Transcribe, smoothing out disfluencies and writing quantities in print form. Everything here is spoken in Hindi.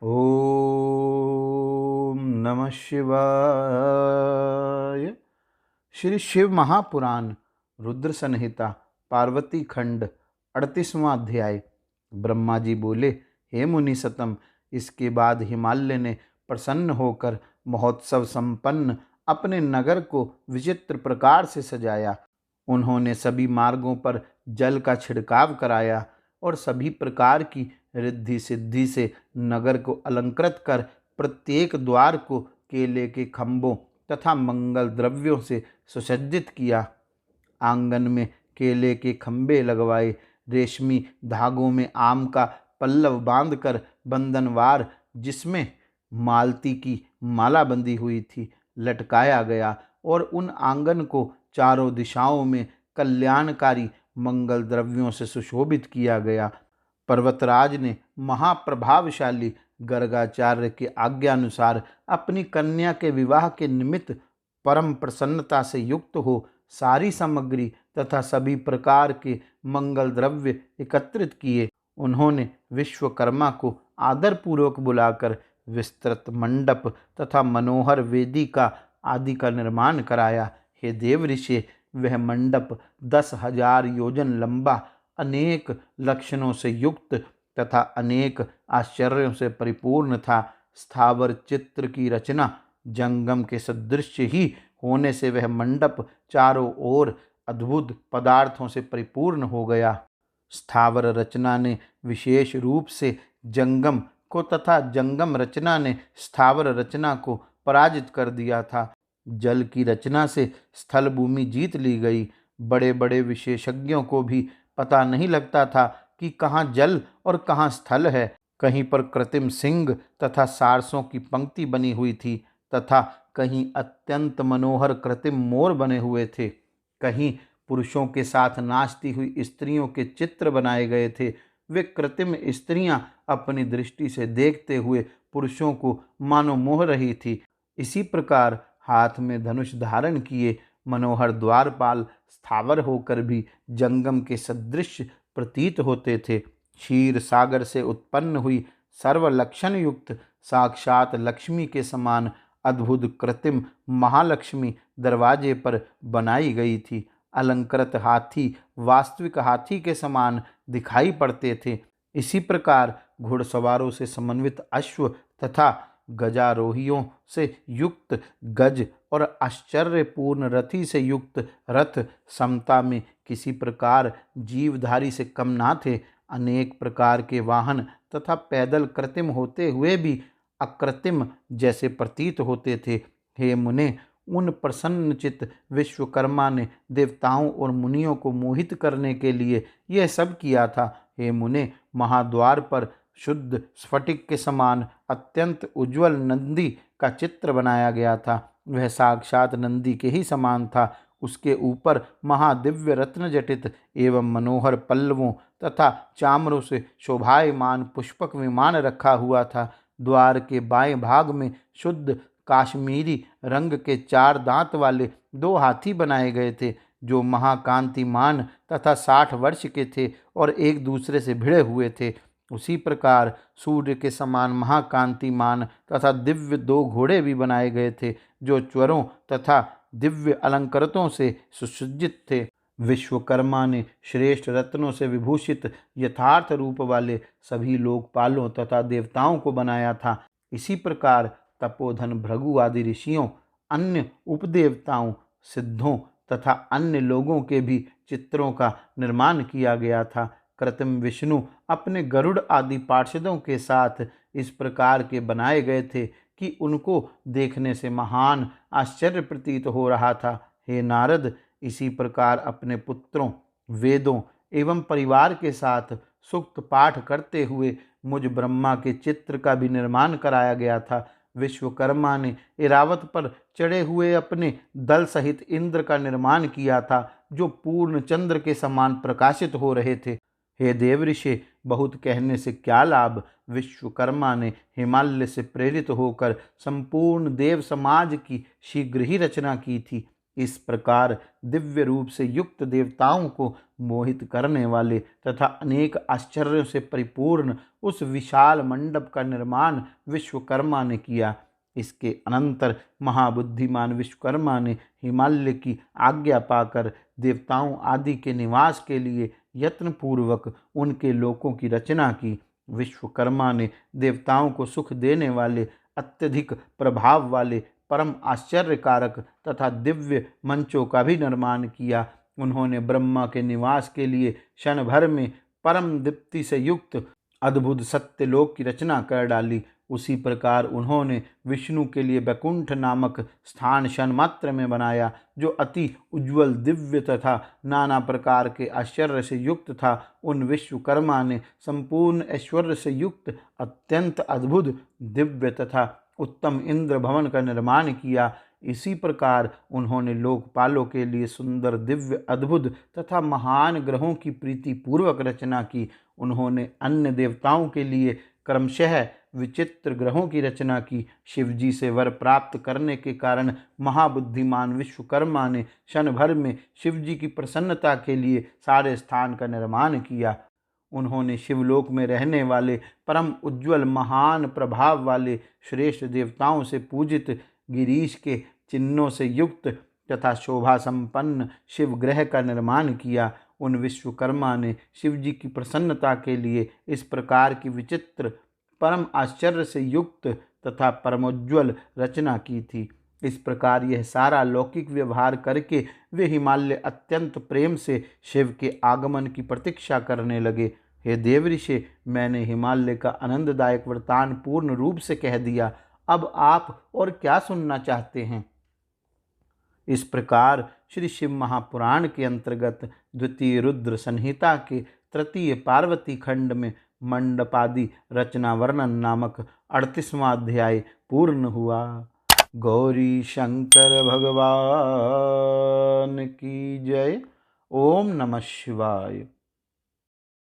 ओम नमः शिवाय। श्री शिव महापुराण रुद्र संहिता पार्वती खंड 38वां अध्याय। ब्रह्मा जी बोले, हे मुनि सतम, इसके बाद हिमालय ने प्रसन्न होकर महोत्सव संपन्न अपने नगर को विचित्र प्रकार से सजाया। उन्होंने सभी मार्गों पर जल का छिड़काव कराया और सभी प्रकार की रिद्धि सिद्धि से नगर को अलंकृत कर प्रत्येक द्वार को केले के खंभों तथा मंगल द्रव्यों से सुसज्जित किया। आंगन में केले के खंभे लगवाए, रेशमी धागों में आम का पल्लव बांधकर बंधनवार जिसमें मालती की माला बंधी हुई थी लटकाया गया और उन आंगन को चारों दिशाओं में कल्याणकारी मंगल द्रव्यों से सुशोभित किया गया। पर्वतराज ने महाप्रभावशाली गर्गाचार्य की आज्ञानुसार अपनी कन्या के विवाह के निमित्त परम प्रसन्नता से युक्त हो सारी सामग्री तथा सभी प्रकार के मंगल द्रव्य एकत्रित किए। उन्होंने विश्वकर्मा को आदरपूर्वक बुलाकर विस्तृत मंडप तथा मनोहर वेदिका आदि का निर्माण कराया। हे देव ऋषि, वह मंडप 10,000 योजन लंबा, अनेक लक्षणों से युक्त तथा अनेक आश्चर्यों से परिपूर्ण था। स्थावर चित्र की रचना जंगम के सदृश ही होने से वह मंडप चारों ओर अद्भुत पदार्थों से परिपूर्ण हो गया। स्थावर रचना ने विशेष रूप से जंगम को तथा जंगम रचना ने स्थावर रचना को पराजित कर दिया था। जल की रचना से स्थल भूमि जीत ली गई। बड़े बड़े विशेषज्ञों को भी पता नहीं लगता था कि कहाँ जल और कहाँ स्थल है। कहीं पर कृत्रिम सिंह तथा सारसों की पंक्ति बनी हुई थी तथा कहीं अत्यंत मनोहर कृत्रिम मोर बने हुए थे। कहीं पुरुषों के साथ नाचती हुई स्त्रियों के चित्र बनाए गए थे। वे कृत्रिम स्त्रियां अपनी दृष्टि से देखते हुए पुरुषों को मानो मोह रही थी। इसी प्रकार हाथ में धनुष धारण किए मनोहर द्वारपाल स्थावर होकर भी जंगम के सदृश प्रतीत होते थे। क्षीर सागर से उत्पन्न हुई सर्वलक्षण युक्त साक्षात लक्ष्मी के समान अद्भुत कृत्रिम महालक्ष्मी दरवाजे पर बनाई गई थी। अलंकृत हाथी वास्तविक हाथी के समान दिखाई पड़ते थे। इसी प्रकार घुड़सवारों से समन्वित अश्व तथा गजारोहियों से युक्त गज और आश्चर्यपूर्ण रथी से युक्त रथ समता में किसी प्रकार जीवधारी से कम ना थे। अनेक प्रकार के वाहन तथा पैदल कृत्रिम होते हुए भी अकृत्रिम जैसे प्रतीत होते थे। हे मुने, उन प्रसन्नचित विश्वकर्मा ने देवताओं और मुनियों को मोहित करने के लिए यह सब किया था। हे मुने, महाद्वार पर शुद्ध स्फटिक के समान अत्यंत उज्जवल नंदी का चित्र बनाया गया था। वह साक्षात नंदी के ही समान था। उसके ऊपर महादिव्य रत्न जटित एवं मनोहर पल्लवों तथा चामरों से शोभायमान पुष्पक विमान रखा हुआ था। द्वार के बाएं भाग में शुद्ध काश्मीरी रंग के 4 दांत वाले 2 हाथी बनाए गए थे, जो महाकांतिमान तथा 60 वर्ष के थे और एक दूसरे से भिड़े हुए थे। उसी प्रकार सूर्य के समान महाकांतिमान तथा दिव्य 2 घोड़े भी बनाए गए थे, जो च्वरों तथा दिव्य अलंकृतों से सुसज्जित थे। विश्वकर्मा ने श्रेष्ठ रत्नों से विभूषित यथार्थ रूप वाले सभी लोकपालों तथा देवताओं को बनाया था। इसी प्रकार तपोधन भृगु आदि ऋषियों, अन्य उपदेवताओं, सिद्धों तथा अन्य लोगों के भी चित्रों का निर्माण किया गया था। कृत्रिम विष्णु अपने गरुड़ आदि पार्षदों के साथ इस प्रकार के बनाए गए थे कि उनको देखने से महान आश्चर्य प्रतीत हो रहा था। हे नारद, इसी प्रकार अपने पुत्रों, वेदों एवं परिवार के साथ सूक्त पाठ करते हुए मुझ ब्रह्मा के चित्र का भी निर्माण कराया गया था। विश्वकर्मा ने इरावत पर चढ़े हुए अपने दल सहित इंद्र का निर्माण किया था, जो पूर्ण चंद्र के समान प्रकाशित हो रहे थे। हे देव ऋषि, बहुत कहने से क्या लाभ। विश्वकर्मा ने हिमालय से प्रेरित होकर संपूर्ण देव समाज की शीघ्र ही रचना की थी। इस प्रकार दिव्य रूप से युक्त देवताओं को मोहित करने वाले तथा अनेक आश्चर्यों से परिपूर्ण उस विशाल मंडप का निर्माण विश्वकर्मा ने किया। इसके अनंतर महाबुद्धिमान विश्वकर्मा ने हिमालय की आज्ञा पाकर देवताओं आदि के निवास के लिए यत्नपूर्वक उनके लोकों की रचना की। विश्वकर्मा ने देवताओं को सुख देने वाले अत्यधिक प्रभाव वाले परम आश्चर्यकारक तथा दिव्य मंचों का भी निर्माण किया। उन्होंने ब्रह्मा के निवास के लिए क्षण भर में परम दीप्ति से युक्त अद्भुत सत्यलोक की रचना कर डाली। उसी प्रकार उन्होंने विष्णु के लिए वैकुंठ नामक स्थान क्षण मात्र में बनाया, जो अति उज्ज्वल दिव्य तथा नाना प्रकार के आश्चर्य से युक्त था। उन विश्वकर्मा ने संपूर्ण ऐश्वर्य से युक्त अत्यंत अद्भुत दिव्य तथा उत्तम इंद्र भवन का निर्माण किया। इसी प्रकार उन्होंने लोकपालों के लिए सुंदर दिव्य अद्भुत तथा महान ग्रहों की प्रीति पूर्वक रचना की। उन्होंने अन्य देवताओं के लिए क्रमशः विचित्र ग्रहों की रचना की। शिवजी से वर प्राप्त करने के कारण महाबुद्धिमान विश्वकर्मा ने क्षण भर में शिवजी की प्रसन्नता के लिए सारे स्थान का निर्माण किया। उन्होंने शिवलोक में रहने वाले परम उज्ज्वल महान प्रभाव वाले श्रेष्ठ देवताओं से पूजित गिरीश के चिन्हों से युक्त तथा शोभा संपन्न शिव ग्रह का निर्माण किया। उन विश्वकर्मा ने शिवजी की प्रसन्नता के लिए इस प्रकार की विचित्र परम आश्चर्य से युक्त तथा परमोज्ज्वल रचना की थी। इस प्रकार यह सारा लौकिक व्यवहार करके वे हिमालय अत्यंत प्रेम से शिव के आगमन की प्रतीक्षा करने लगे। हे देवऋषि, मैंने हिमालय का आनंददायक वृतांत पूर्ण रूप से कह दिया। अब आप और क्या सुनना चाहते हैं? इस प्रकार श्री शिव महापुराण के अंतर्गत द्वितीय रुद्र संहिता के तृतीय पार्वती खंड में मंडपादि रचना वर्णन नामक 38वां अध्याय पूर्ण हुआ। गौरी शंकर भगवान की जय। ओम नमः शिवाय।